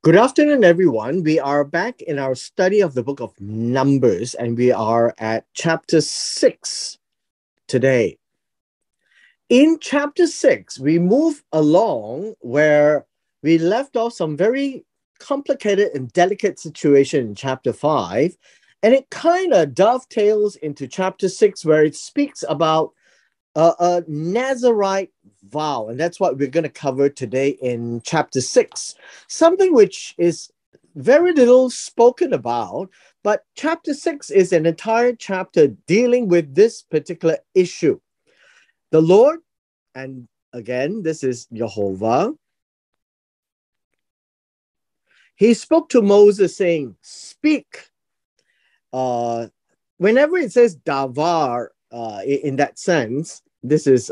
Good afternoon, everyone. We are back in our study of the book of Numbers, and we are at chapter 6 today. In chapter 6, we move along where we left off some very complicated and delicate situation in chapter 5, and it kind of dovetails into chapter 6, where it speaks about a Nazarite vow, and that's what we're going to cover today in chapter 6. Something which is very little spoken about, but chapter 6 is an entire chapter dealing with this particular issue. The Lord, and again, this is Jehovah, he spoke to Moses saying, speak. Whenever it says davar, in that sense, this is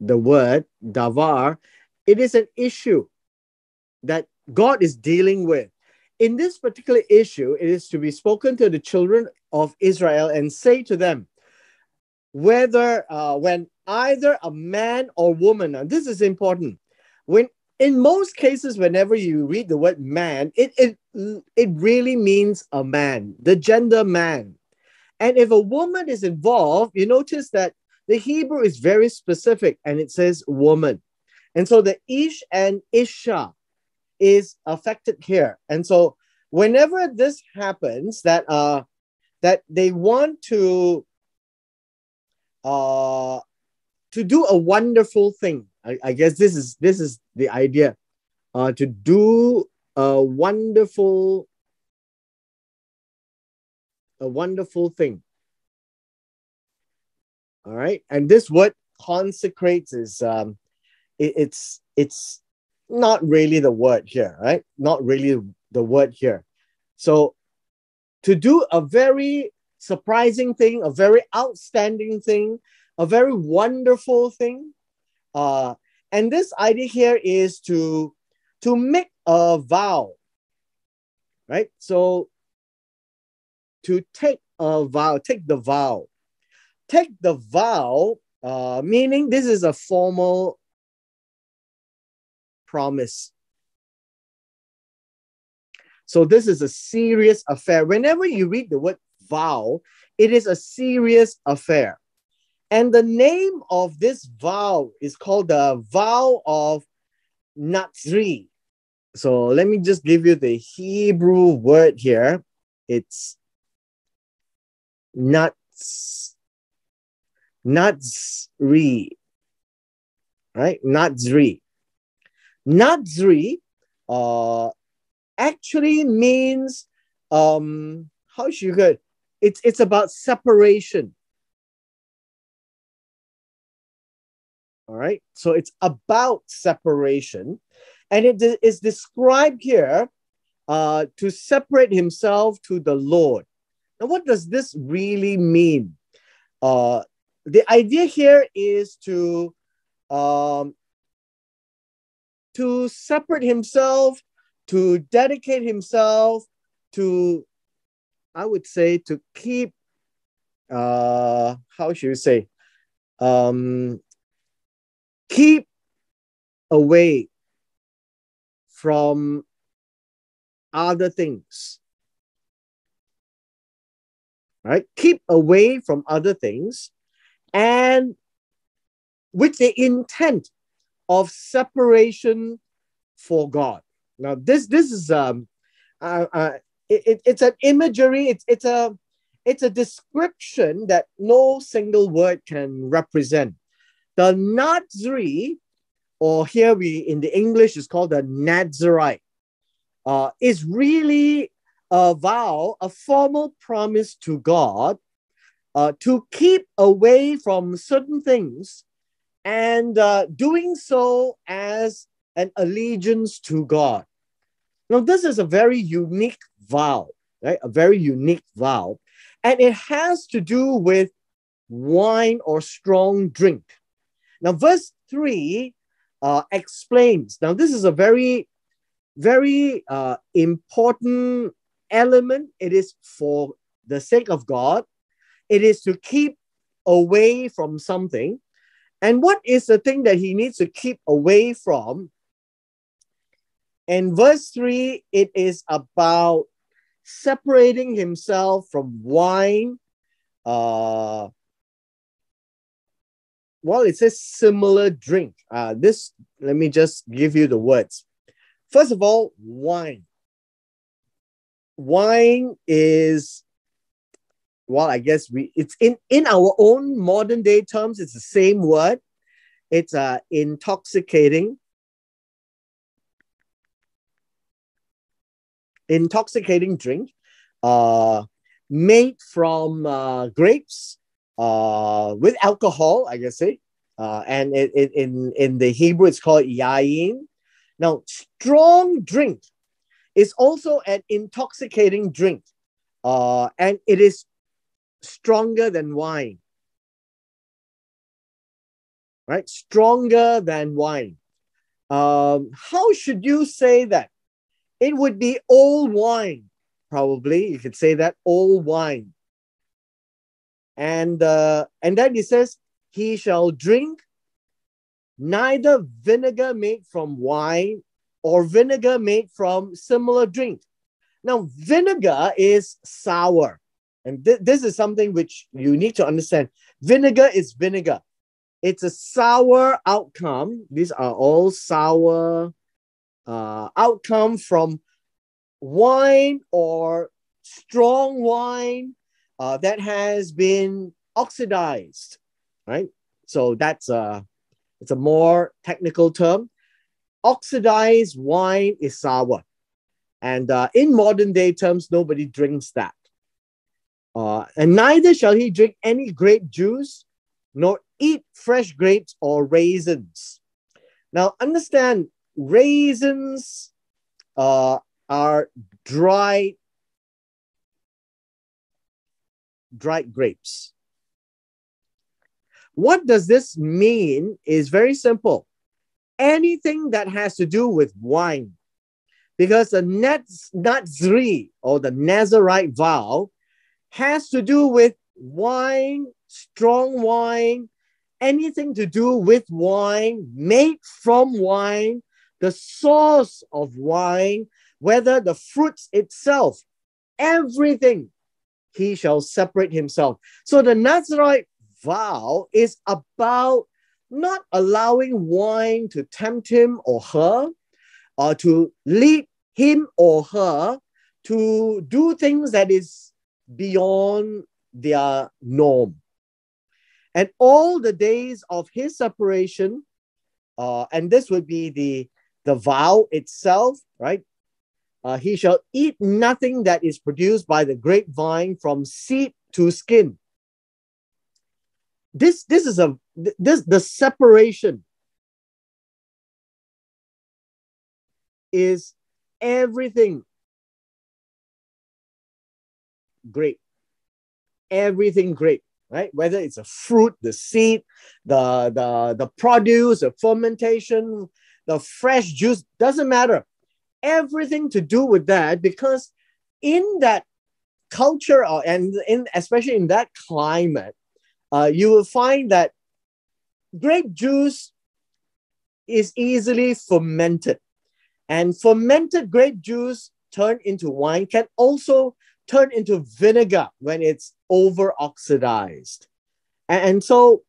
the word davar. It is an issue that God is dealing with. In this particular issue, it is to be spoken to the children of Israel and say to them, whether when either a man or woman, and this is important, when in most cases, whenever you read the word man, it really means a man, the gender man. And if a woman is involved, you notice that the Hebrew is very specific and it says woman. And so the ish and isha is affected here. And so whenever this happens, that they want to do a wonderful thing. I guess this is the idea. To do a wonderful thing. All right, and this word consecrates is it's not really the word here, right? Not really the word here. So to do a very surprising thing, a very outstanding thing, a very wonderful thing, and this idea here is to make a vow, right? So to take a vow, take the vow. Take the vow, meaning this is a formal promise. So this is a serious affair. Whenever you read the word vow, it is a serious affair. And the name of this vow is called the vow of Nazri. So let me just give you the Hebrew word here. It's Nazri, right? Nazri. Nazri actually means how should you go? It's about separation. All right, so it's about separation, and it is described here to separate himself to the Lord. Now, what does this really mean? The idea here is to separate himself, to dedicate himself, to, I would say, to keep, how should you say, keep away from other things. Right? Keep away from other things, and with the intent of separation for God. Now, this is it's an imagery. It's a description that no single word can represent. The Nazri, or here we in the English is called the Nazarite, is really a vow, a formal promise to God to keep away from certain things, and doing so as an allegiance to God. Now, this is a very unique vow, right? A very unique vow. And it has to do with wine or strong drink. Now, verse 3 explains. Now, this is a very, very important element. It is for the sake of God. It is to keep away from something. And what is the thing that he needs to keep away from? In verse 3, it is about separating himself from wine. Well, it says similar drink. Let me just give you the words. First of all, wine. Wine is, well, I guess it's in our own modern day terms, it's the same word. It's intoxicating drink, made from grapes, with alcohol, I guess say, and in the Hebrew it's called yayin. Now, strong drink is also an intoxicating drink, and it is stronger than wine, right? Stronger than wine. How should you say that? It would be old wine, probably. You could say that, old wine. And then he says, he shall drink neither vinegar made from wine or vinegar made from similar drink. Now, vinegar is sour. And this is something which you need to understand. Vinegar is vinegar. It's a sour outcome. These are all sour outcome from wine or strong wine that has been oxidized, right? So it's a more technical term. Oxidized wine is sour. And in modern day terms, nobody drinks that. And neither shall he drink any grape juice, nor eat fresh grapes or raisins. Now, understand, raisins are dried grapes. What does this mean is very simple. Anything that has to do with wine, because the Nazri or the Nazarite vow has to do with wine, strong wine, anything to do with wine, made from wine, the source of wine, whether the fruits itself, everything, he shall separate himself. So the Nazarite vow is about not allowing wine to tempt him or her, or to lead him or her to do things that is beyond their norm. And all the days of his separation, and this would be the vow itself, right? He shall eat nothing that is produced by the grapevine from seed to skin. The separation is everything grape, everything grape, right? Whether it's a fruit, the seed, the produce, the fermentation, the fresh juice, doesn't matter. Everything to do with that, because in that culture, especially in that climate, you will find that grape juice is easily fermented. And fermented grape juice turned into wine can also turn into vinegar when it's over oxidized. And so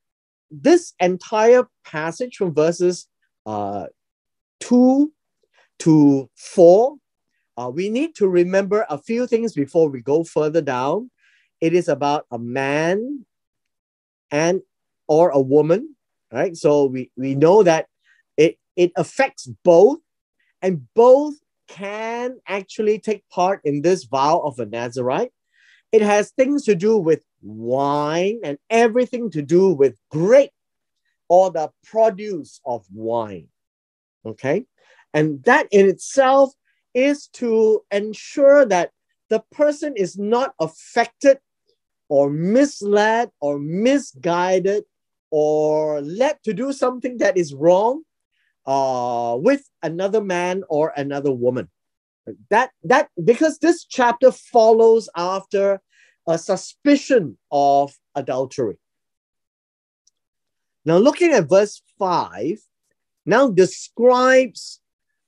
this entire passage from verses 2 to 4, we need to remember a few things before we go further down. It is about a man and or a woman, right? So we know that it affects both, and both can actually take part in this vow of a Nazarite. It has things to do with wine and everything to do with grape or the produce of wine. Okay? And that in itself is to ensure that the person is not affected or misled or misguided or led to do something that is wrong with another man or another woman. That because this chapter follows after a suspicion of adultery. Now, looking at verse 5, now describes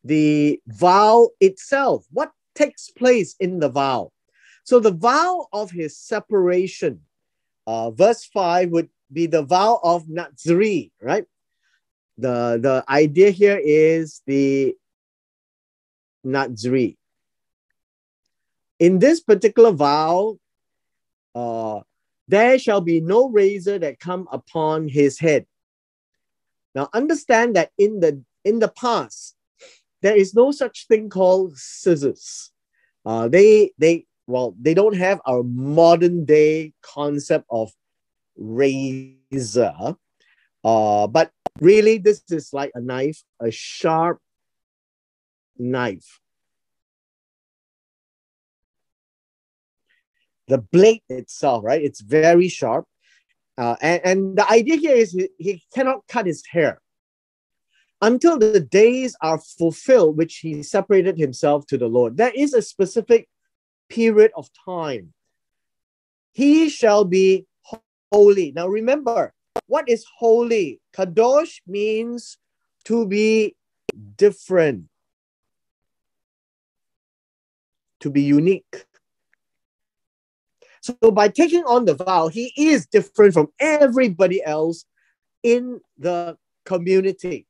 the vow itself. What takes place in the vow? So the vow of his separation, verse 5 would be the vow of Nazri, right? The idea here is the Nazri. In this particular vow, there shall be no razor that come upon his head. Now understand that in the past, there is no such thing called scissors. They don't have our modern day concept of razor. But really, this is like a knife, a sharp knife. The blade itself, right? It's very sharp. And the idea here is he cannot cut his hair until the days are fulfilled, which he separated himself to the Lord. There is a specific period of time. He shall be holy. Now remember, what is holy? Kadosh means to be different, to be unique. So by taking on the vow, he is different from everybody else in the community.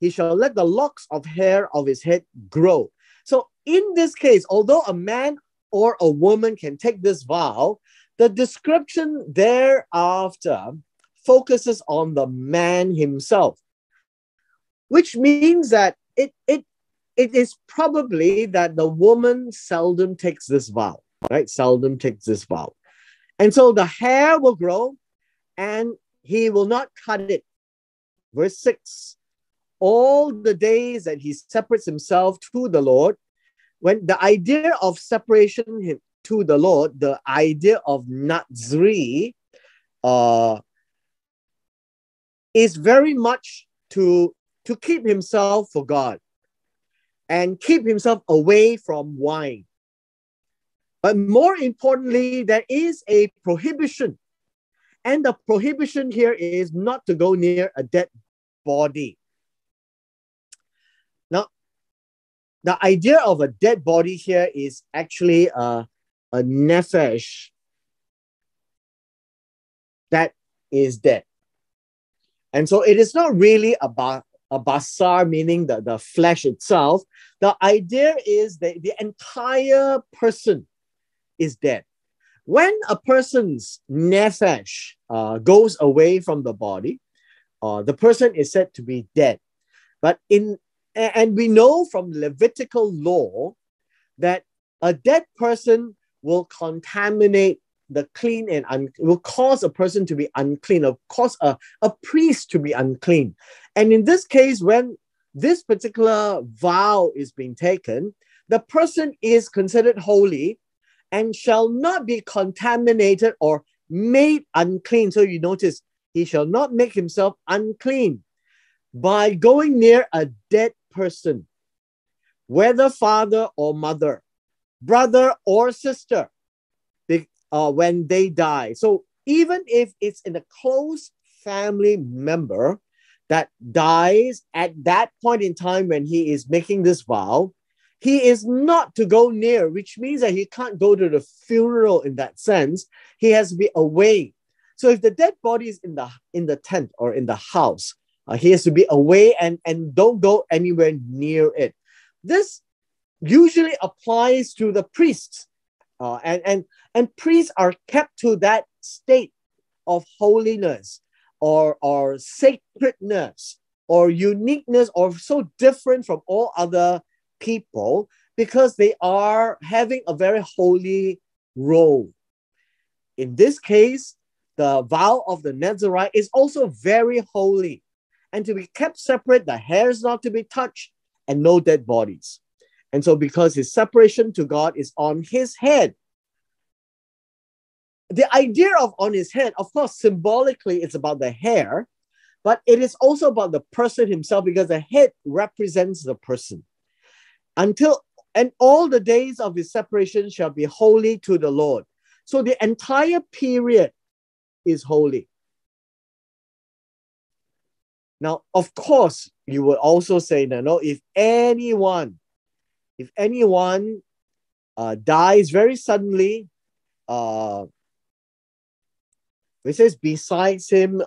He shall let the locks of hair of his head grow. So in this case, although a man or a woman can take this vow, the description thereafter focuses on the man himself, which means that it is probably that the woman seldom takes this vow, right? Seldom takes this vow. And so the hair will grow and he will not cut it. Verse 6, all the days that he separates himself to the Lord, when the idea of separation to the Lord, the idea of Nazri, is very much to keep himself for God and keep himself away from wine. But more importantly, there is a prohibition. And the prohibition here is not to go near a dead body. Now, the idea of a dead body here is actually a nefesh that is dead. And so it is not really a basar, meaning the flesh itself. The idea is that the entire person is dead. When a person's nefesh goes away from the body, the person is said to be dead. And we know from Levitical law that a dead person will contaminate the clean and will cause a person to be unclean, or cause a priest to be unclean. And in this case, when this particular vow is being taken, the person is considered holy and shall not be contaminated or made unclean. So you notice, he shall not make himself unclean by going near a dead person, whether father or mother, brother or sister, when they die. So even if it's in a close family member that dies at that point in time when he is making this vow, he is not to go near, which means that he can't go to the funeral in that sense. He has to be away. So if the dead body is in the tent or in the house, he has to be away and don't go anywhere near it. This usually applies to the priests. And priests are kept to that state of holiness or sacredness or uniqueness, or so different from all other people because they are having a very holy role. In this case, the vow of the Nazarite is also very holy, and to be kept separate, the hair is not to be touched and no dead bodies. And so because his separation to God is on his head, the idea of on his head, of course, symbolically, it's about the hair, but it is also about the person himself, because the head represents the person. And all the days of his separation shall be holy to the Lord. So the entire period is holy. Now, of course, you would also say that no, if anyone dies very suddenly, it says besides him,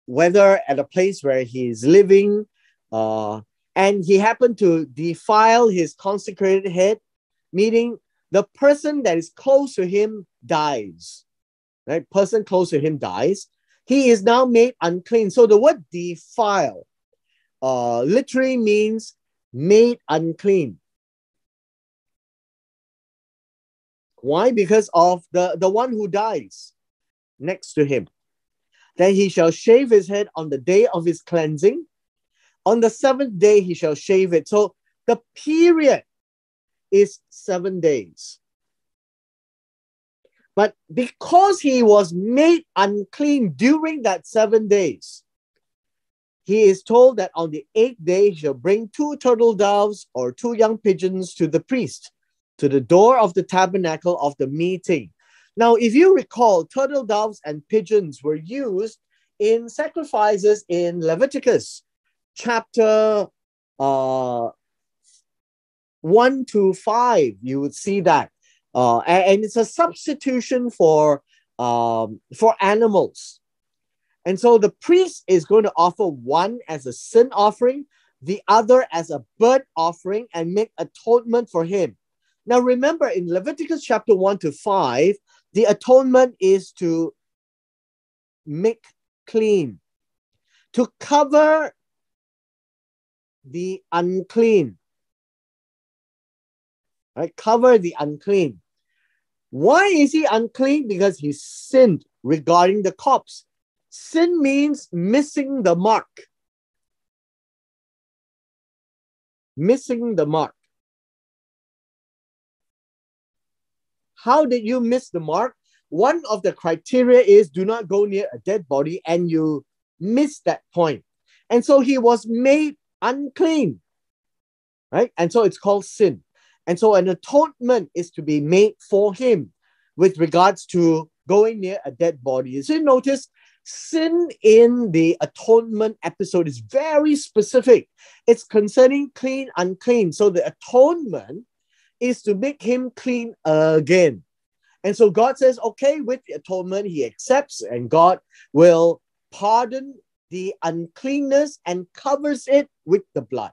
whether at a place where he is living, and he happened to defile his consecrated head, meaning the person that is close to him dies, right? Person close to him dies. He is now made unclean. So the word defile literally means made unclean. Why? Because of the one who dies next to him. Then he shall shave his head on the day of his cleansing. On the seventh day, he shall shave it. So the period is 7 days. But because he was made unclean during that 7 days, he is told that on the 8th day, he shall bring 2 turtle doves or 2 young pigeons to the priest, to the door of the tabernacle of the meeting. Now, if you recall, turtle doves and pigeons were used in sacrifices in Leviticus chapter 1 to 5. You would see that. And it's a substitution for animals. And so the priest is going to offer one as a sin offering, the other as a burnt offering, and make atonement for him. Now, remember, in Leviticus chapter 1 to 5, the atonement is to make clean, to cover the unclean. Right? Cover the unclean. Why is he unclean? Because he sinned regarding the corpse. Sin means missing the mark. Missing the mark. How did you miss the mark? One of the criteria is do not go near a dead body, and you miss that point. And so he was made unclean, right? And so it's called sin. And so an atonement is to be made for him with regards to going near a dead body. So you notice sin in the atonement episode is very specific. It's concerning clean, unclean. So the atonement is to make him clean again. And so God says, okay, with the atonement, he accepts, and God will pardon the uncleanness and covers it with the blood.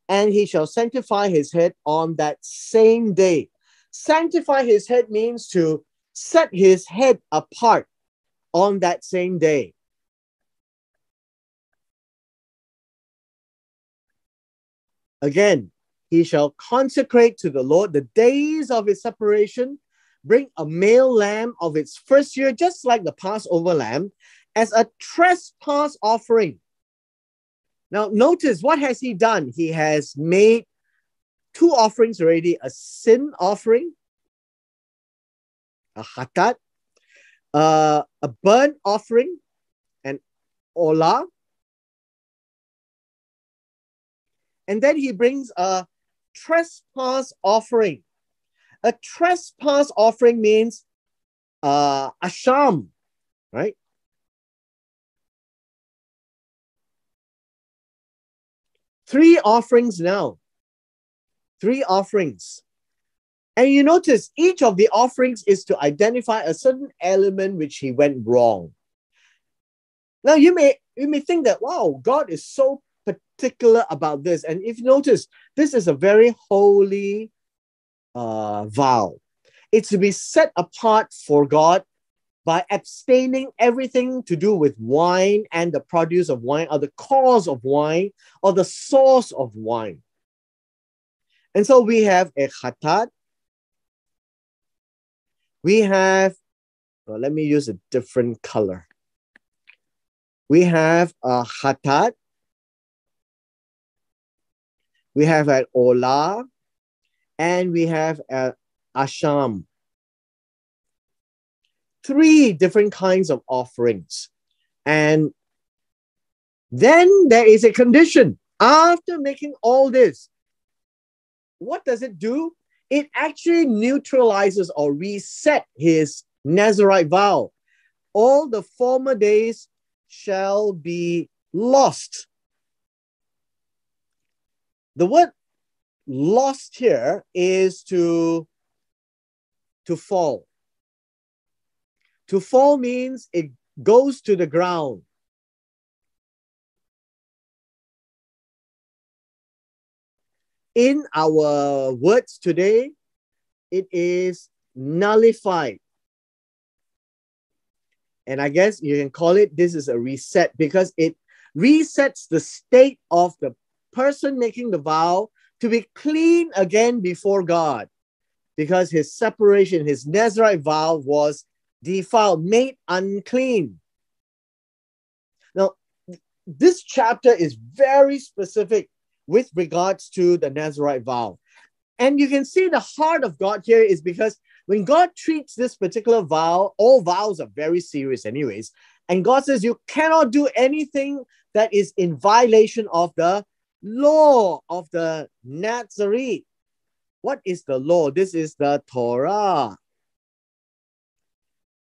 And he shall sanctify his head on that same day. Sanctify his head means to set his head apart on that same day. Again, he shall consecrate to the Lord the days of his separation, bring a male lamb of its first year, just like the Passover lamb, as a trespass offering. Now, notice, what has he done? He has made 2 offerings already, a sin offering, a hatat, a burnt offering, an olah, and then he brings a trespass offering. A trespass offering means asham, right? Three offerings now. 3 offerings. And you notice each of the offerings is to identify a certain element which he went wrong. Now you may think that, wow, God is so particular about this. And if you notice, this is a very holy vow. It's to be set apart for God by abstaining everything to do with wine and the produce of wine, or the cause of wine, or the source of wine. And so we have a khatat. We have, well, let me use a different color. We have a khatat. We have an olah. And we have an asham. 3 different kinds of offerings. And then there is a condition. After making all this, what does it do? It actually neutralizes or reset his Nazirite vow. All the former days shall be lost. The word lost here is to fall. To fall means it goes to the ground. In our words today, it is nullified. And I guess you can call it, this is a reset, because it resets the state of the person making the vow to be clean again before God, because his separation, his Nazirite vow was defiled, made unclean. Now, this chapter is very specific with regards to the Nazirite vow. And you can see the heart of God here is because when God treats this particular vow, all vows are very serious anyways. And God says you cannot do anything that is in violation of the law of the Nazarene. What is the law? This is the Torah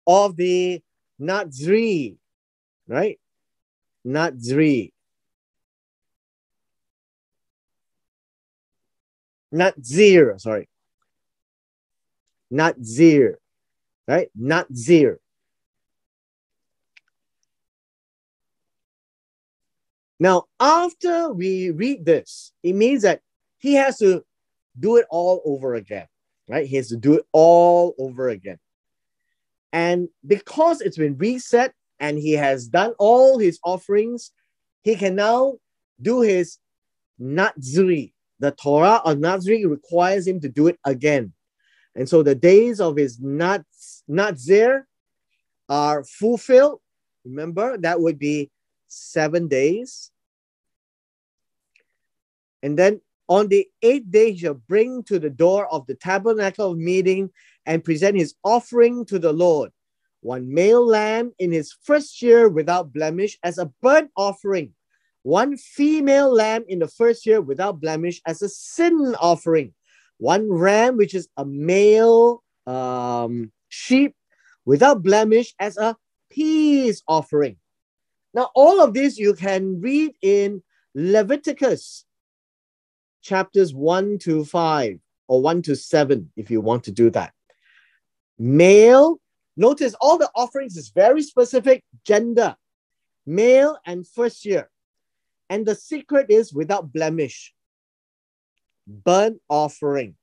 of the Nazarene, right? Nazarene. Nazir, sorry. Nazir, right? Nazir. Now, after we read this, it means that he has to do it all over again, right? He has to do it all over again. And because it's been reset and he has done all his offerings, he can now do his Nazri. The Torah of Nazri requires him to do it again. And so the days of his Nazir are fulfilled. Remember, that would be 7 days. And then on the 8th day, he shall bring to the door of the tabernacle of meeting and present his offering to the Lord, one male lamb in his first year without blemish as a burnt offering, one female lamb in the first year without blemish as a sin offering, one ram, which is a male sheep without blemish as a peace offering. Now, all of this you can read in Leviticus chapters 1 to 5 or 1 to 7 if you want to do that. Male, notice all the offerings is very specific gender, male and first year. And the secret is without blemish. Burnt offering.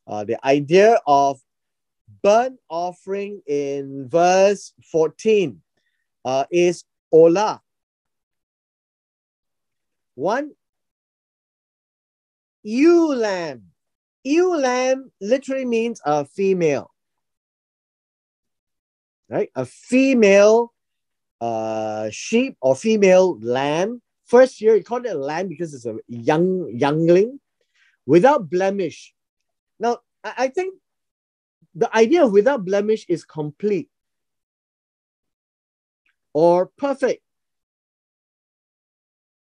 The idea of burnt offering in verse 14 is olah. One ewe lamb. Ewe lamb literally means a female. Right? A female sheep or female lamb. First year, you call it a lamb because it's a youngling without blemish. Now, I think the idea of without blemish is complete or perfect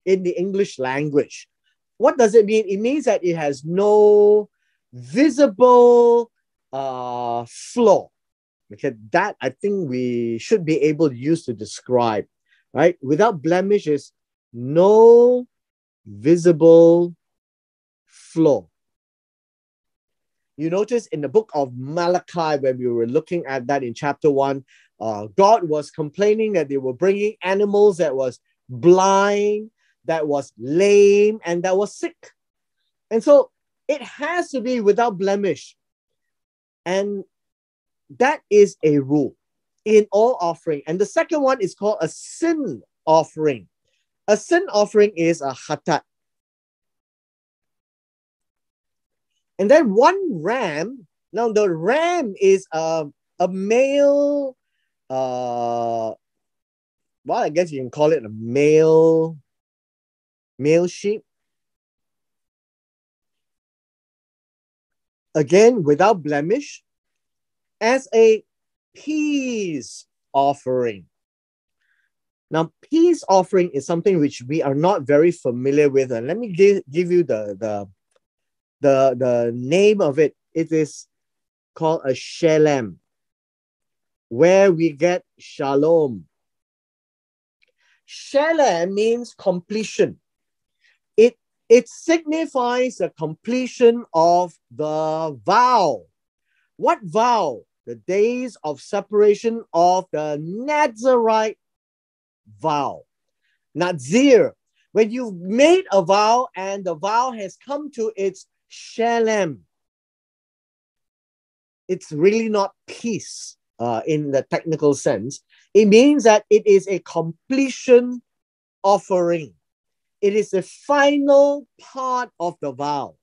in the English language. What does it mean? It means that it has no visible flaw. Okay, that I think we should be able to use to describe, right? Without blemish is no visible flaw. You notice in the book of Malachi, when we were looking at that in chapter 1, God was complaining that they were bringing animals that was blind, that was lame, and that was sick. And so it has to be without blemish. And that is a rule in all offering. And the second one is called a sin offering. A sin offering is a hatat. And then one ram. Now the ram is a male, well, I guess you can call it a male sheep. Again, without blemish, as a peace offering. Now, peace offering is something which we are not very familiar with. And let me give you the name of it. It is called a shalem, where we get shalom. Shalem means completion. It signifies the completion of the vow. What vow? The days of separation of the Nazarite vow. Nazir. When you've made a vow and the vow has come to its shalem, it's really not peace in the technical sense. It means that it is a completion offering. It is the final part of the vow.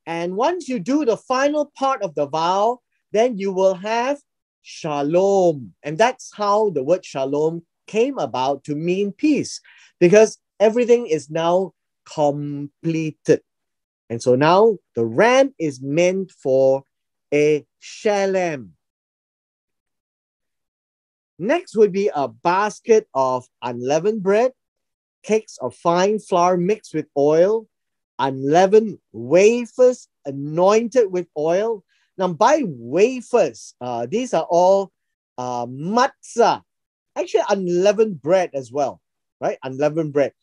And once you do the final part of the vow, then you will have shalom. And that's how the word shalom came about, to mean peace, because everything is now completed. And so now the ram is meant for a shalem. Next would be a basket of unleavened bread, cakes of fine flour mixed with oil, unleavened wafers anointed with oil. Now, by wafers, these are all matzah, actually unleavened bread as well, right? Unleavened bread.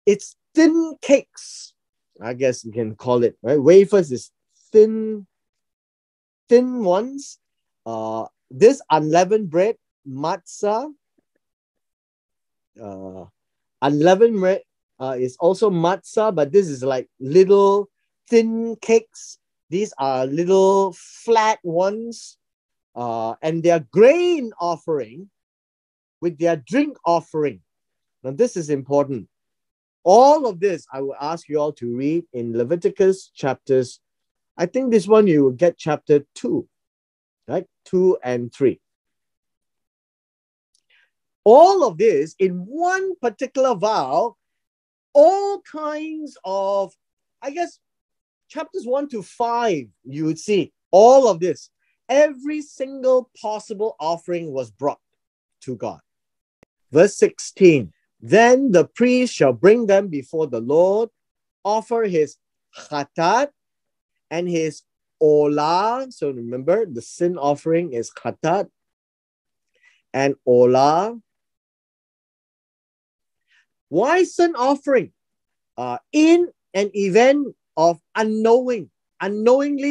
It's thin cakes, I guess you can call it, right? Wafers is thin ones. This unleavened bread, matzah, unleavened bread is also matzah, but this is like little thin cakes. These are little flat ones, and their grain offering with their drink offering. Now, this is important. All of this, I will ask you all to read in Leviticus chapters. I think this one you will get chapter 2, right? 2 and 3. All of this in one particular vow, all kinds of, I guess, chapters 1 to 5, you would see all of this. Every single possible offering was brought to God. Verse 16, then the priest shall bring them before the Lord, offer his chatat and his olah. So remember, the sin offering is chatat and olah. Why sin offering? In an event of unknowingly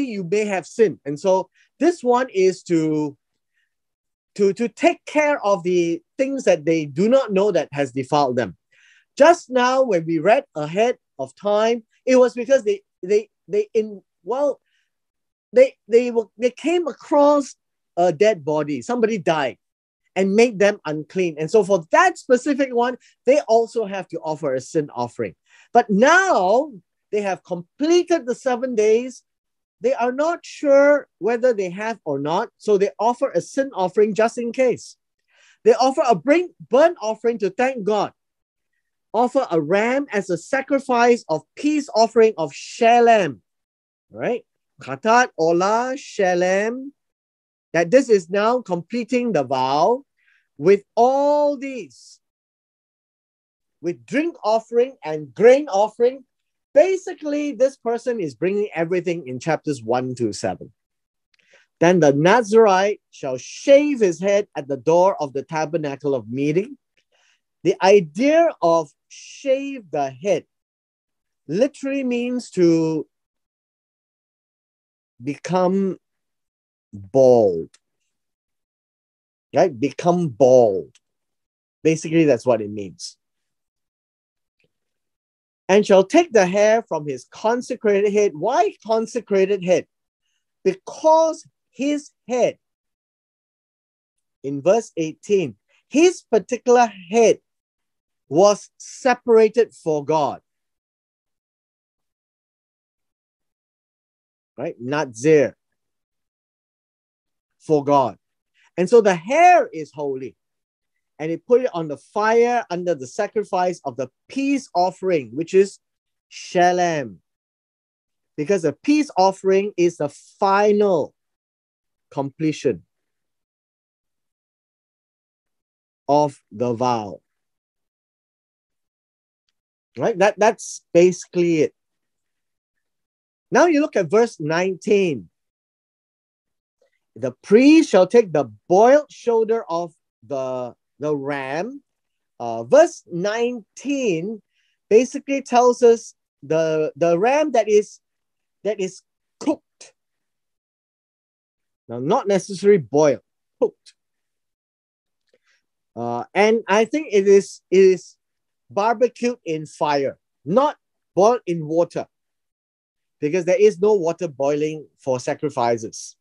you may have sinned. And so this one is to take care of the things that they do not know that has defiled them. Just now, when we read ahead of time, it was because they came across a dead body. Somebody died and made them unclean. And so for that specific one, they also have to offer a sin offering. But now they have completed the 7 days. They are not sure whether they have or not. So they offer a sin offering just in case. They offer a burnt offering to thank God. Offer a ram as a sacrifice of peace offering of shalem. Right? Chatat, olah, shalem. That this is now completing the vow with all these. With drink offering and grain offering. Basically, this person is bringing everything in chapters 1 to 7. Then the Nazarite shall shave his head at the door of the tabernacle of meeting. The idea of shave the head literally means to become bald. Right? Become bald. Basically, that's what it means. And shall take the hair from his consecrated head. Why consecrated head? Because his head, in verse 18, his particular head was separated for God. Right? Nazir. For God. And so the hair is holy. And he put it on the fire under the sacrifice of the peace offering, which is shalem. Because the peace offering is the final completion of the vow. Right? That's basically it. Now you look at verse 19. The priest shall take the boiled shoulder of the the ram. Verse 19 basically tells us the ram that is cooked. Now, not necessarily boiled, cooked. And I think it is barbecued in fire, not boiled in water, because there is no water boiling for sacrifices.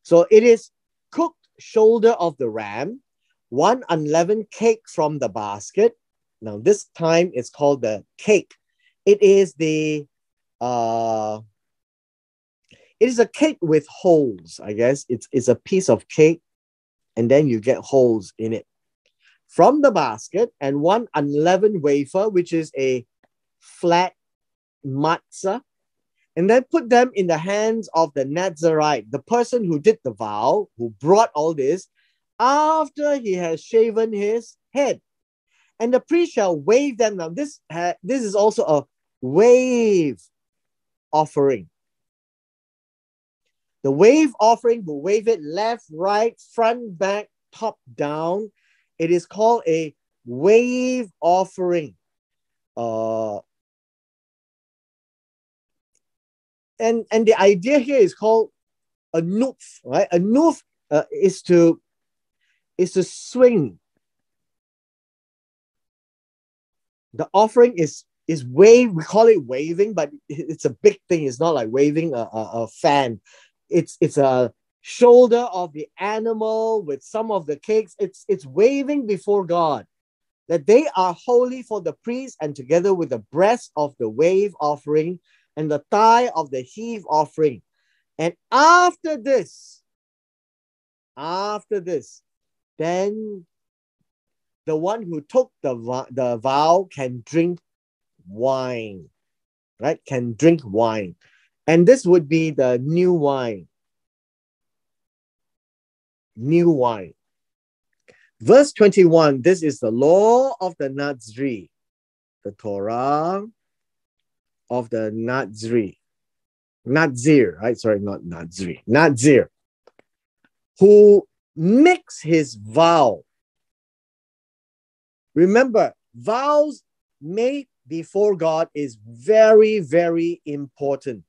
So it is cooked shoulder of the ram, one unleavened cake from the basket. Now this time it's called the cake. It is a cake with holes, I guess. It's a piece of cake, and then you get holes in it. From the basket, and one unleavened wafer, which is a flat matzah, and then put them in the hands of the Nazarite, the person who did the vow, who brought all this, after he has shaven his head. And the priest shall wave them. Now, this is also a wave offering. The wave offering will wave it left, right, front, back, top, down. It is called a wave offering. And the idea here is called a nuf, right? A nuf is to swing. The offering is wave. We call it waving, but it's a big thing. It's not like waving a fan. It's a shoulder of the animal with some of the cakes. It's waving before God that they are holy for the priest, and together with the breast of the wave offering and the thigh of the heave offering. And after this, then the one who took the vow can drink wine, right? Can drink wine. And this would be the new wine. New wine. Verse 21, this is the law of the Nazri, the Torah of the Nazri. Nazir, right? Sorry, not Nazri. Nazir, who makes his vow. Remember, vows made before God is very, very important.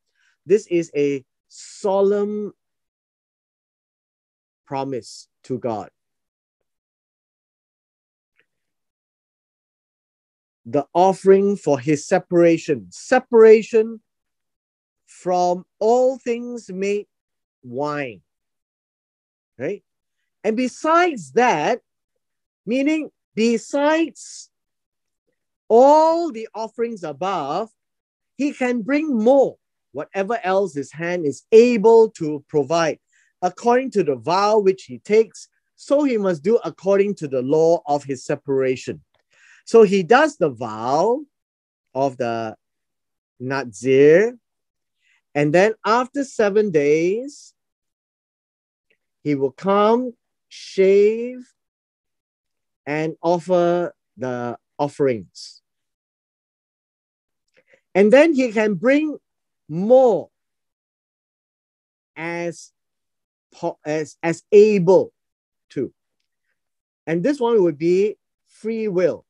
This is a solemn promise to God. The offering for his separation from all things made wine, right? And besides that, meaning besides all the offerings above, he can bring more, whatever else his hand is able to provide, according to the vow which he takes. So he must do according to the law of his separation. So he does the vow of the Nazir, and then after 7 days, he will come, shave, and offer the offerings. And then he can bring more as able to. And this one would be free will.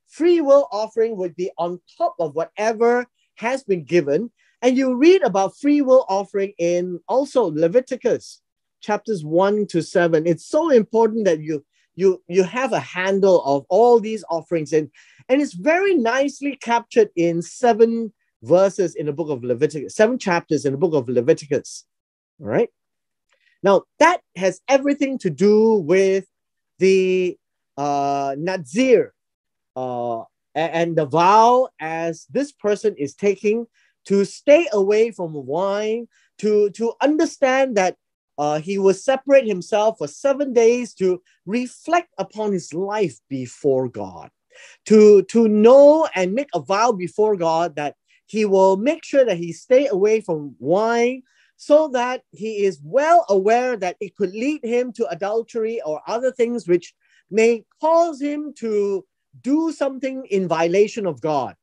Free will offering would be on top of whatever has been given. And you read about free will offering in also Leviticus chapters 1 to 7. It's so important that you have a handle of all these offerings. And it's very nicely captured in 7 verses in the book of Leviticus, 7 chapters in the book of Leviticus. All right. Now, that has everything to do with the Nazir and the vow as this person is taking to stay away from wine, to understand that he will separate himself for 7 days to reflect upon his life before God, to know and make a vow before God that he will make sure that he stay away from wine, so that he is well aware that it could lead him to adultery or other things which may cause him to do something in violation of God.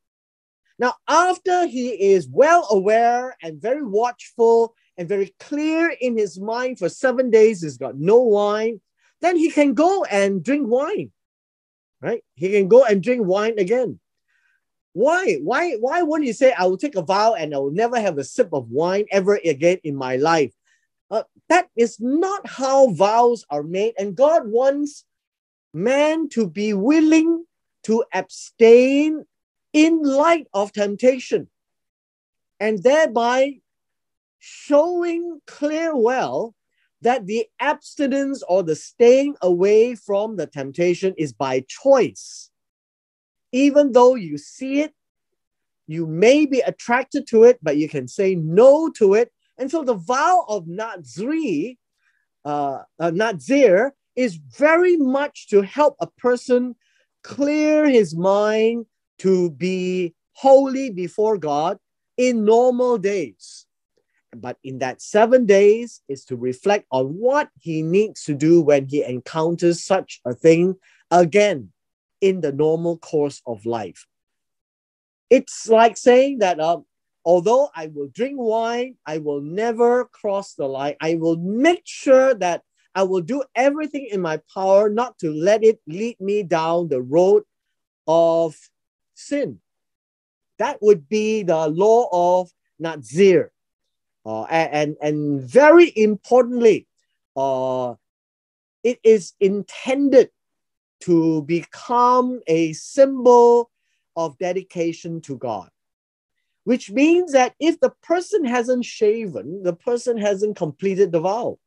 Now, after he is well aware and very watchful and very clear in his mind for 7 days, he's got no wine, then he can go and drink wine, right? He can go and drink wine again. Why? Why wouldn't you say, I will take a vow and I will never have a sip of wine ever again in my life? That is not how vows are made. And God wants man to be willing to abstain in light of temptation, and thereby showing clear well that the abstinence or the staying away from the temptation is by choice. Even though you see it, you may be attracted to it, but you can say no to it. And so the vow of Nazir is very much to help a person clear his mind to be holy before God in normal days. But in that 7 days is to reflect on what he needs to do when he encounters such a thing again in the normal course of life. It's like saying that although I will drink wine, I will never cross the line. I will make sure that I will do everything in my power not to let it lead me down the road of sin. That would be the law of Nazir. And very importantly, it is intended to become a symbol of dedication to God, which means that if the person hasn't shaven, the person hasn't completed the vow.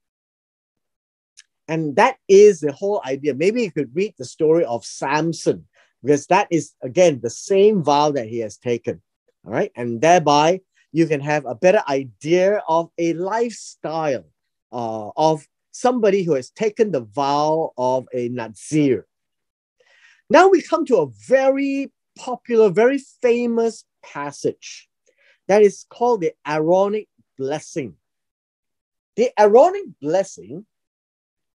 And that is the whole idea. Maybe you could read the story of Samson, because that is, again, the same vow that he has taken. All right. And thereby, you can have a better idea of a lifestyle of somebody who has taken the vow of a Nazir. Now we come to a very popular, very famous passage that is called the Aaronic blessing. The Aaronic blessing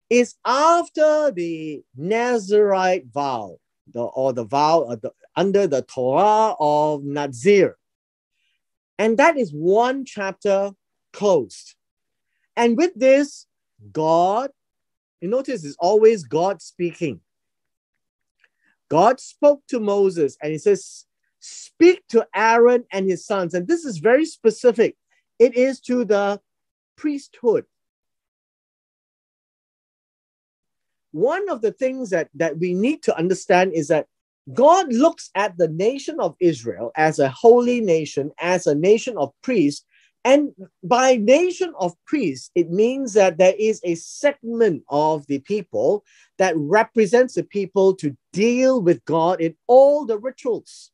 is after the Nazirite vow, the vow under the Torah of Nazir. And that is one chapter closed. And with this, God, you notice it's always God speaking. God spoke to Moses and he says, speak to Aaron and his sons. And this is very specific. It is to the priesthood. One of the things that we need to understand is that God looks at the nation of Israel as a holy nation, as a nation of priests. And by nation of priests, it means that there is a segment of the people that represents the people to deal with God in all the rituals.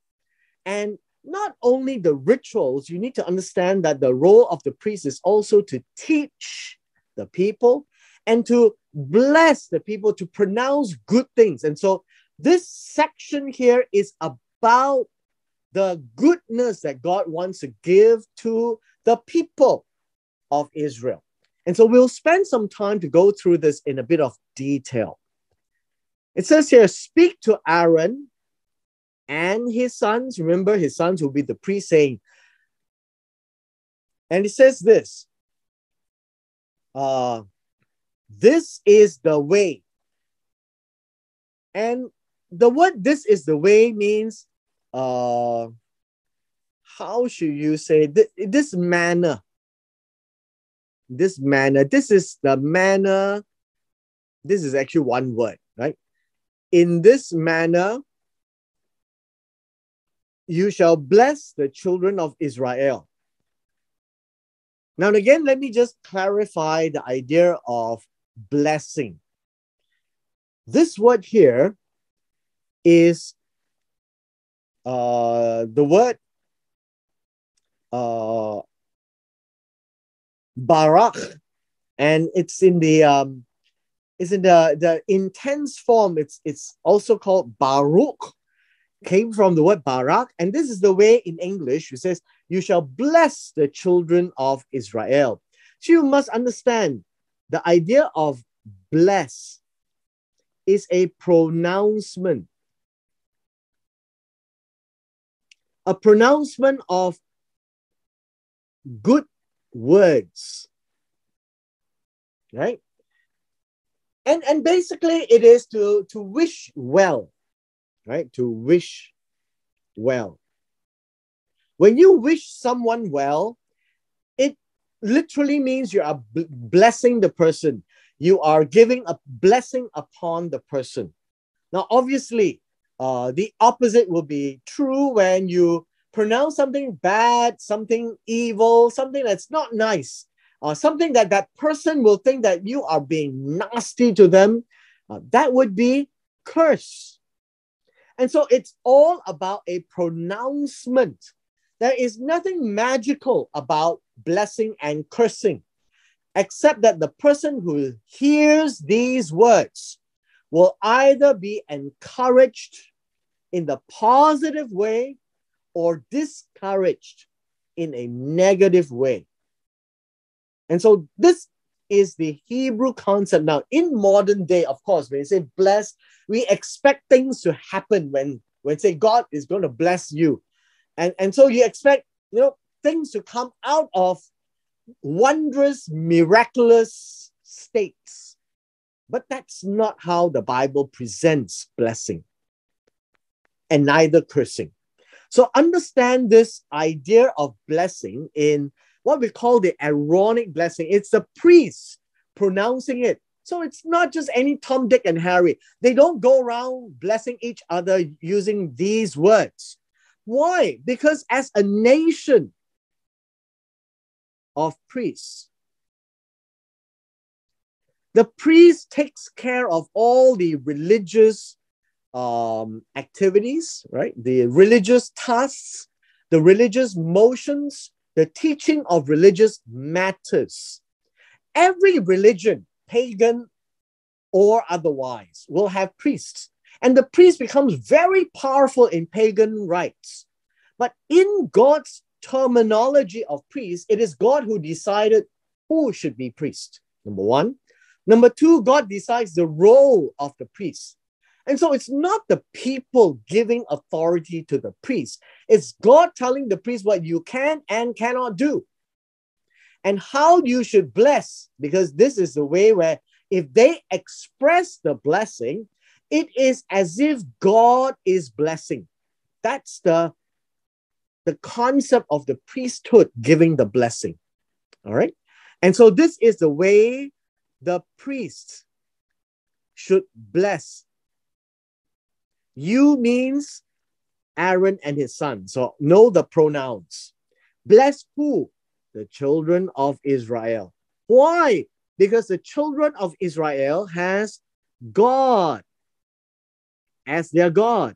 And not only the rituals, you need to understand that the role of the priest is also to teach the people and to bless the people, to pronounce good things. And so this section here is about the goodness that God wants to give to the people of Israel. And so we'll spend some time to go through this in a bit of detail. It says here, speak to Aaron and his sons. Remember, his sons will be the priest, saying, and it says this, this is the way. And the word "this is the way" means, how should you say, this manner. This manner, this is the manner. This is actually one word, right? In this manner, you shall bless the children of Israel. Now, again, let me just clarify the idea of blessing. This word here is the word barak, and it's in the intense form. It's also called baruch, came from the word barak, and this is the way in English it says, you shall bless the children of Israel. So you must understand the idea of bless is a pronouncement. A pronouncement of good words, right? And basically it is to wish well, right? To wish well. When you wish someone well, it literally means you are blessing the person. You are giving a blessing upon the person. Now, obviously, the opposite will be true when you pronounce something bad, something evil, something that's not nice, something that that person will think that you are being nasty to them. That would be curse. And so it's all about a pronouncement. There is nothing magical about blessing and cursing, except that the person who hears these words will either be encouraged in the positive way or discouraged in a negative way. And so this is the Hebrew concept. Now, in modern day, of course, when you say bless, we expect things to happen when say God is going to bless you. And so you expect, things to come out of wondrous, miraculous states. But that's not how the Bible presents blessing, and neither cursing. So understand this idea of blessing in what we call the Aaronic blessing. It's the priest pronouncing it. So it's not just any Tom, Dick, and Harry. They don't go around blessing each other using these words. Why? Because as a nation of priests, the priest takes care of all the religious activities, right? The religious tasks, the religious motions, the teaching of religious matters. Every religion, pagan or otherwise, will have priests. And the priest becomes very powerful in pagan rites. But in God's terminology of priests, it is God who decided who should be priest, number one. Number two, God decides the role of the priest. And so it's not the people giving authority to the priest. It's God telling the priest what you can and cannot do, and how you should bless, because this is the way where if they express the blessing, it is as if God is blessing. That's the concept of the priesthood giving the blessing. All right. And so this is the way the priest should bless. You means Aaron and his son. So know the pronouns. Bless who? The children of Israel. Why? Because the children of Israel has God as their God.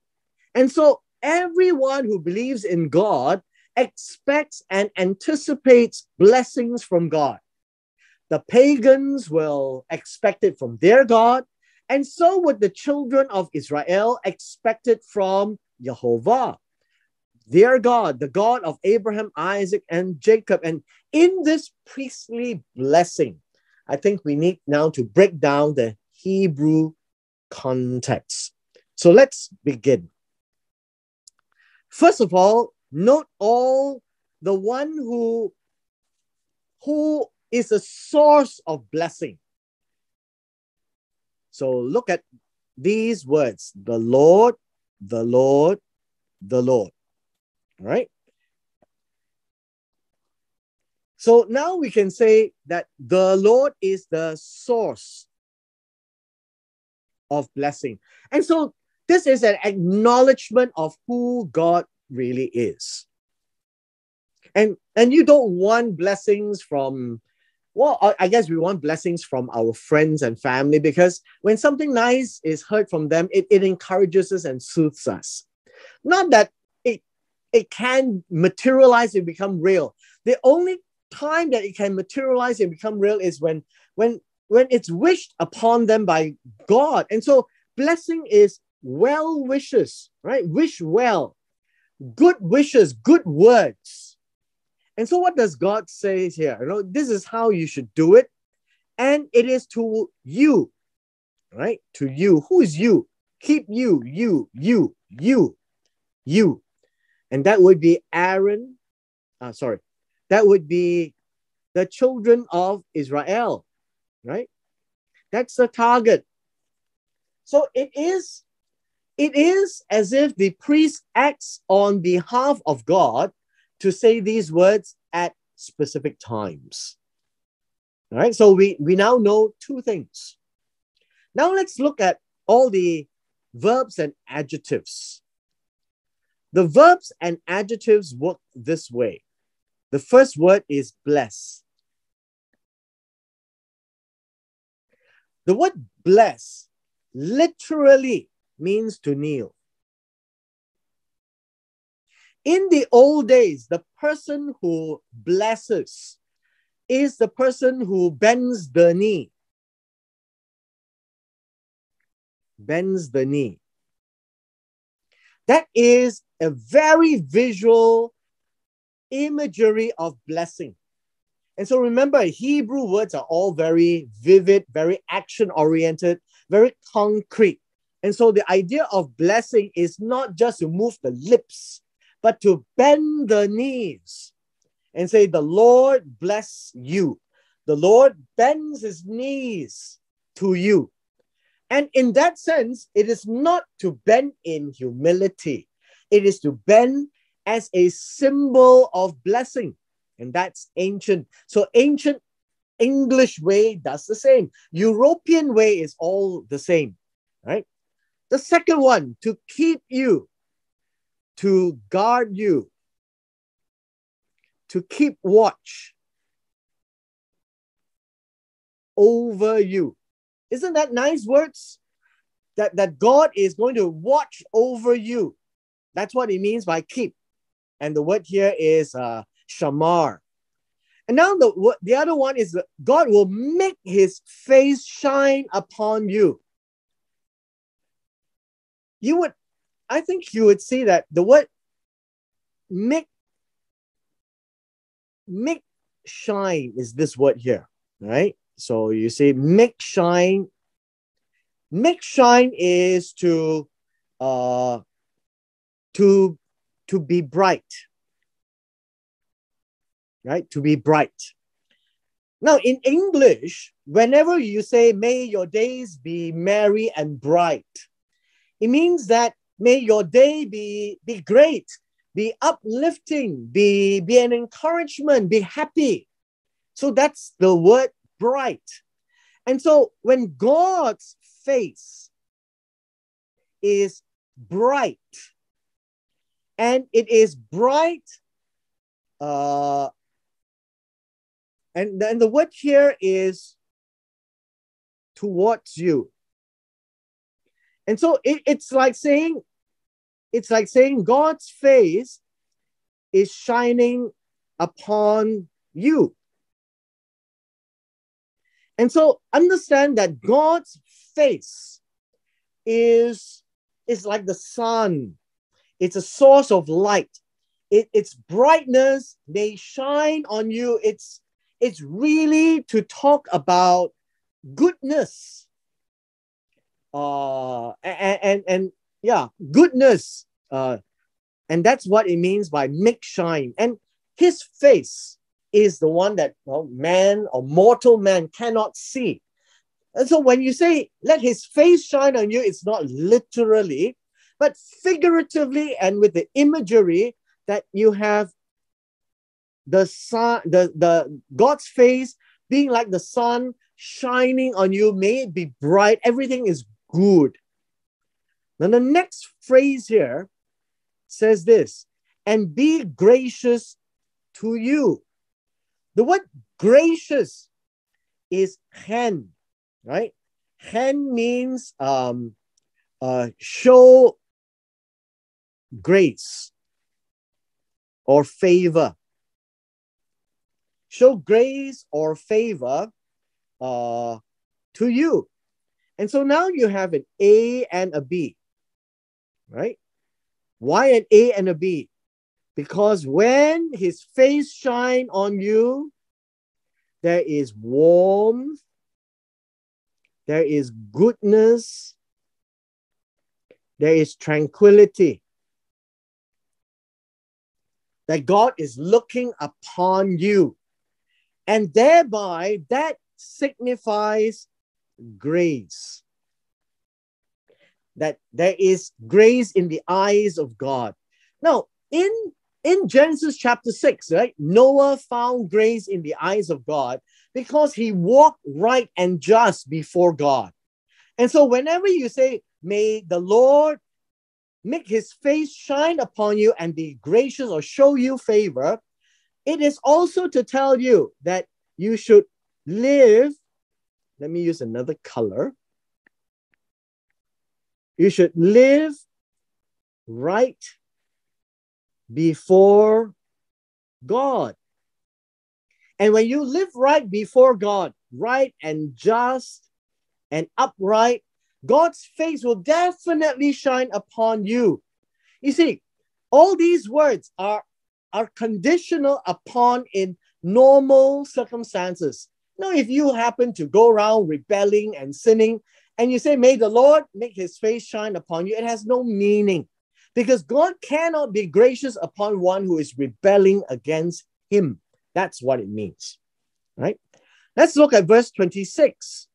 And so everyone who believes in God expects and anticipates blessings from God. The pagans will expect it from their God, and so would the children of Israel expect it from Jehovah, their God, the God of Abraham, Isaac, and Jacob. And in this priestly blessing, I think we need now to break down the Hebrew context. So let's begin. First of all, note all the one who is a source of blessing. So look at these words: the Lord, the Lord, the Lord. All right. So now we can say that the Lord is the source of blessing. And so this is an acknowledgement of who God really is. And you don't want blessings from, well, I guess we want blessings from our friends and family, because when something nice is heard from them, it encourages us and soothes us. Not that it can materialize and become real. The only time that it can materialize and become real is when it's wished upon them by God. And so blessing is well wishes, right? Wish well, good wishes, good words. And so what does God say here? This is how you should do it. And it is to you, right? To you. Who is you? Keep you. And that would be Aaron. That would be the children of Israel, right? That's the target. So it is as if the priest acts on behalf of God to say these words at specific times. All right, so we now know two things. Now let's look at all the verbs and adjectives. The verbs and adjectives work this way. The first word is bless. The word bless literally means to kneel. In the old days, the person who blesses is the person who bends the knee. Bends the knee. That is a very visual imagery of blessing. And so remember, Hebrew words are all very vivid, very action-oriented, very concrete. And so the idea of blessing is not just to move the lips, but to bend the knees and say, the Lord bless you. The Lord bends his knees to you. And in that sense, it is not to bend in humility. It is to bend as a symbol of blessing. And that's ancient. So ancient English way does the same. European way is all the same, right? The second one, to keep you, to guard you, to keep watch over you. Isn't that nice words? That God is going to watch over you. That's what it means by keep. And the word here is shamar. And now the other one is that God will make his face shine upon you. I think you would see that the word make shine is this word here, right? So you say make shine. Make shine is to be bright, right? To be bright. Now in English, whenever you say may your days be merry and bright, it means that may your day be great, be uplifting, be an encouragement, be happy. So that's the word bright. And so when God's face is bright, and it is bright, and then the word here is towards you. And so it's like saying God's face is shining upon you. And so understand that God's face is like the sun. It's a source of light. Its brightness, they shine on you. It's really to talk about goodness. And yeah, goodness. And that's what it means by make shine. And his face is the one that man or mortal man cannot see. And so when you say, let his face shine on you, it's not literally, but figuratively and with the imagery that you have the sun, the God's face being like the sun shining on you. May it be bright. Everything is good. Now the next phrase here says this, and be gracious to you. The word gracious is chen, right? Chen means show grace or favor. Show grace or favor to you. And so now you have an A and a B, right? Why an A and a B? Because when his face shine on you, there is warmth, there is goodness, there is tranquility. That God is looking upon you. And thereby that signifies grace. That there is grace in the eyes of God. Now, in Genesis chapter 6, right, Noah found grace in the eyes of God because he walked right and just before God. And so whenever you say, may the Lord make his face shine upon you and be gracious or show you favor, it is also to tell you that you should live. Let me use another color. You should live right before God. And when you live right before God, right and just and upright, God's face will definitely shine upon you. You see, all these words are conditional upon in normal circumstances. Now, if you happen to go around rebelling and sinning, and you say, may the Lord make his face shine upon you, it has no meaning. Because God cannot be gracious upon one who is rebelling against him. That's what it means, right? Let's look at verse 26.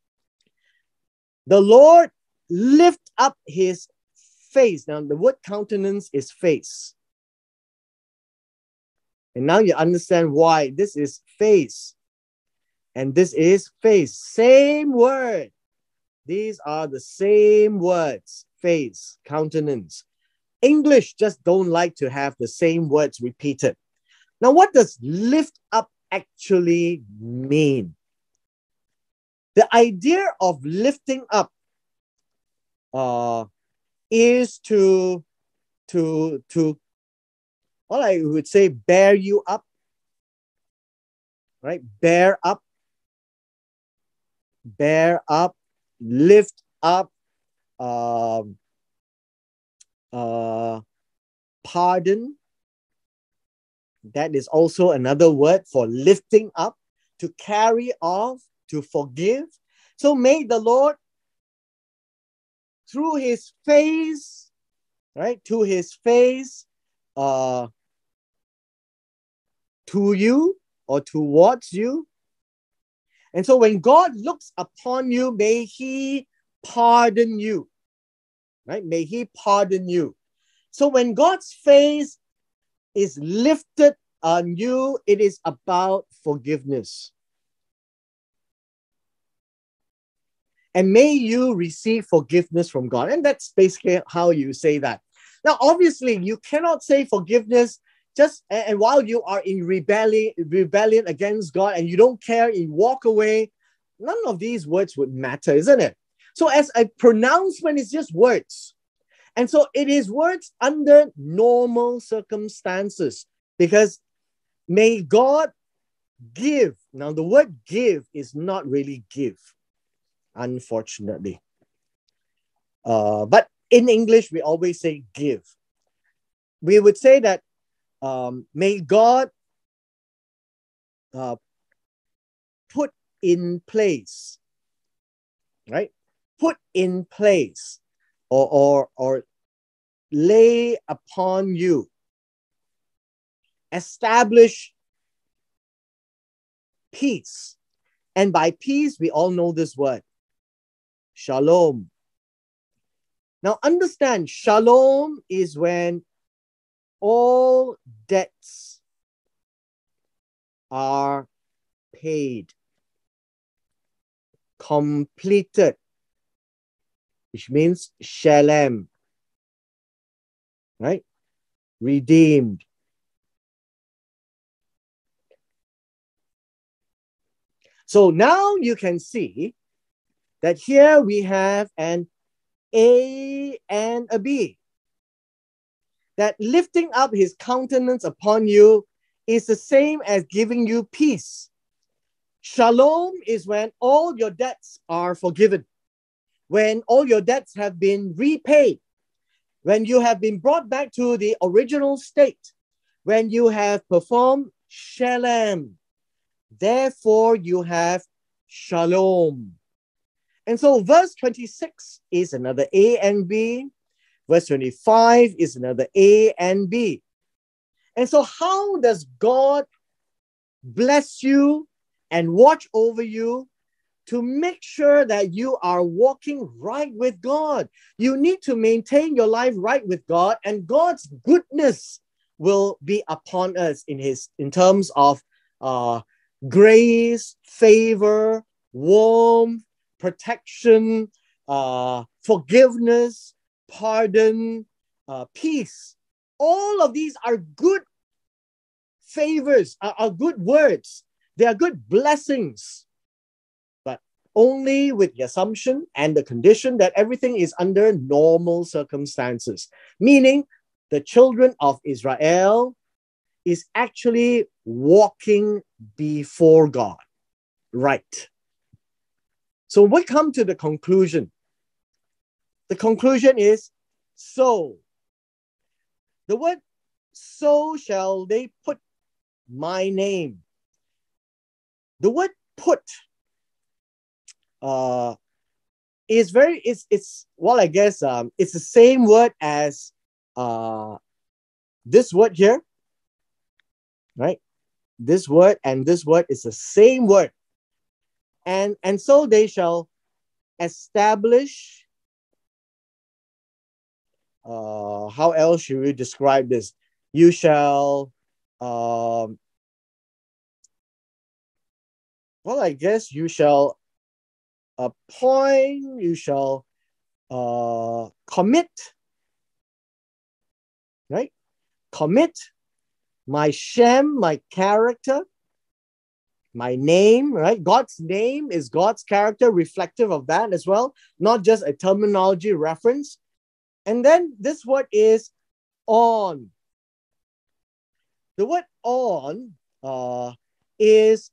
The Lord lift up his face. Now, the word countenance is face. And now you understand why this is face. And this is face. Same word. These are the same words. Face, countenance. English just don't like to have the same words repeated. Now, what does lift up actually mean? The idea of lifting up is to all I would say, bear you up, right? Bear up, lift up, pardon. That is also another word for lifting up, to carry off, to forgive. So may the Lord, through his face, right, to his face, to you or towards you. And so when God looks upon you, may he pardon you, right? May he pardon you. So when God's face is lifted on you, it is about forgiveness. And may you receive forgiveness from God. And that's basically how you say that. Now, obviously, you cannot say forgiveness just and while you are in rebellion against God and you don't care, you walk away. None of these words would matter, isn't it? So as a pronouncement, it's just words. And so it is words under normal circumstances, because may God give. Now, the word give is not really give, unfortunately. But in English, we always say give. We would say that may God put in place, right? Put in place or lay upon you, establish peace. And by peace, we all know this word, shalom. Now understand, shalom is when all debts are paid, completed, which means shalem, right? Redeemed. So now you can see that here we have an A and a B. That lifting up his countenance upon you is the same as giving you peace. Shalom is when all your debts are forgiven, when all your debts have been repaid, when you have been brought back to the original state, when you have performed shalom. Therefore, you have shalom. And so verse 26 is another A and B. Verse 25 is another A and B. And so how does God bless you and watch over you to make sure that you are walking right with God. You need to maintain your life right with God, and God's goodness will be upon us in terms of grace, favor, warmth, protection, forgiveness, pardon, peace. All of these are good favors, are good words. They are good blessings, but only with the assumption and the condition that everything is under normal circumstances, meaning the children of Israel is actually walking before God, right? So we come to the conclusion. The conclusion is, so. The word so shall they put my name. The word put is well, I guess it's the same word as this word here, right? This word and this word is the same word. And so they shall establish, how else should we describe this? You shall, well, I guess you shall appoint, you shall commit, right? Commit my shem, my character, my name, right? God's name is God's character, reflective of that as well, not just a terminology reference. And then this word is on. The word on is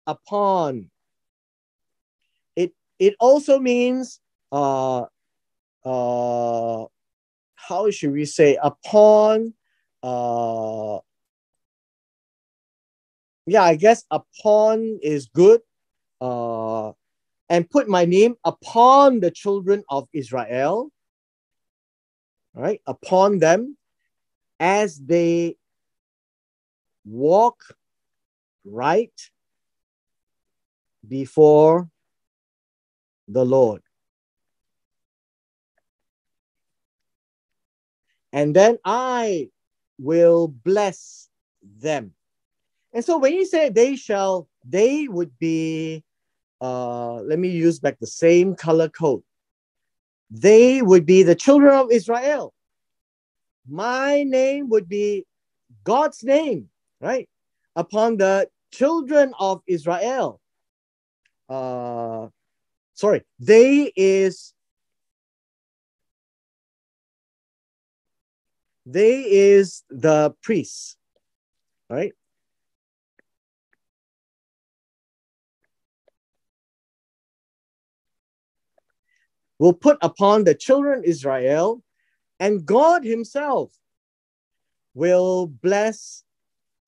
upon. It also means how should we say, upon, yeah, I guess upon is good, and put my name upon the children of Israel, right? Upon them as they walk right before the Lord. And then I will bless them. And so when you say they shall, they would be, let me use back the same color code. They would be the children of Israel. My name would be God's name, right? Upon the children of Israel. They is the priests, right? Will put upon the children of Israel, and God himself will bless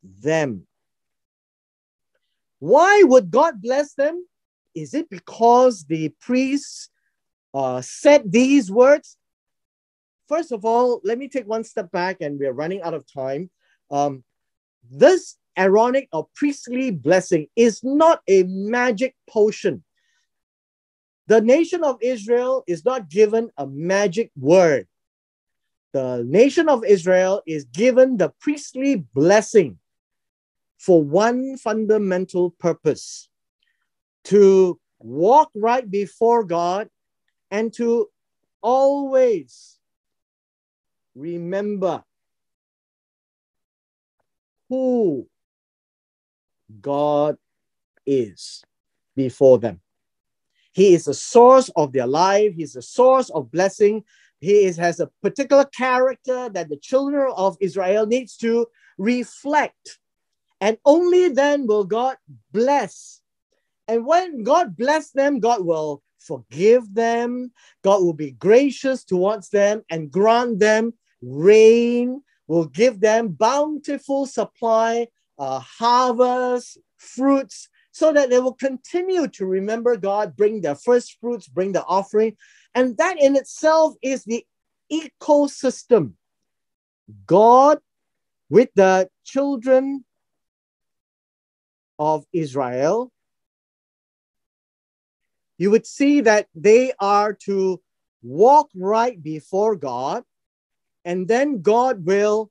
them. Why would God bless them? Is it because the priests said these words? First of all, let me take one step back, and we're running out of time. This Aaronic or priestly blessing is not a magic potion. The nation of Israel is not given a magic word. The nation of Israel is given the priestly blessing for one fundamental purpose: to walk right before God and to always remember who God is before them. He is the source of their life. He's the source of blessing. Has a particular character that the children of Israel needs to reflect. And only then will God bless. And when God bless them, God will forgive them. God will be gracious towards them and grant them rain, will give them bountiful supply, harvest, fruits, so that they will continue to remember God, bring their first fruits, bring the offering. And that in itself is the ecosystem. God with the children of Israel you would see that they are to walk right before God, and then God will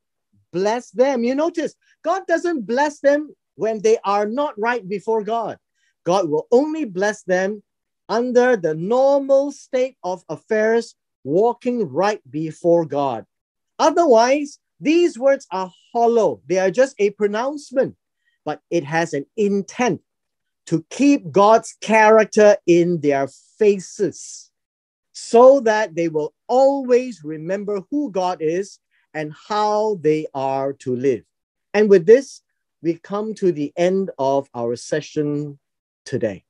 bless them. You notice, God doesn't bless them when they are not right before God. God will only bless them under the normal state of affairs, walking right before God. Otherwise, these words are hollow. They are just a pronouncement, but it has an intent to keep God's character in their faces so that they will always remember who God is and how they are to live. And with this, we come to the end of our session today.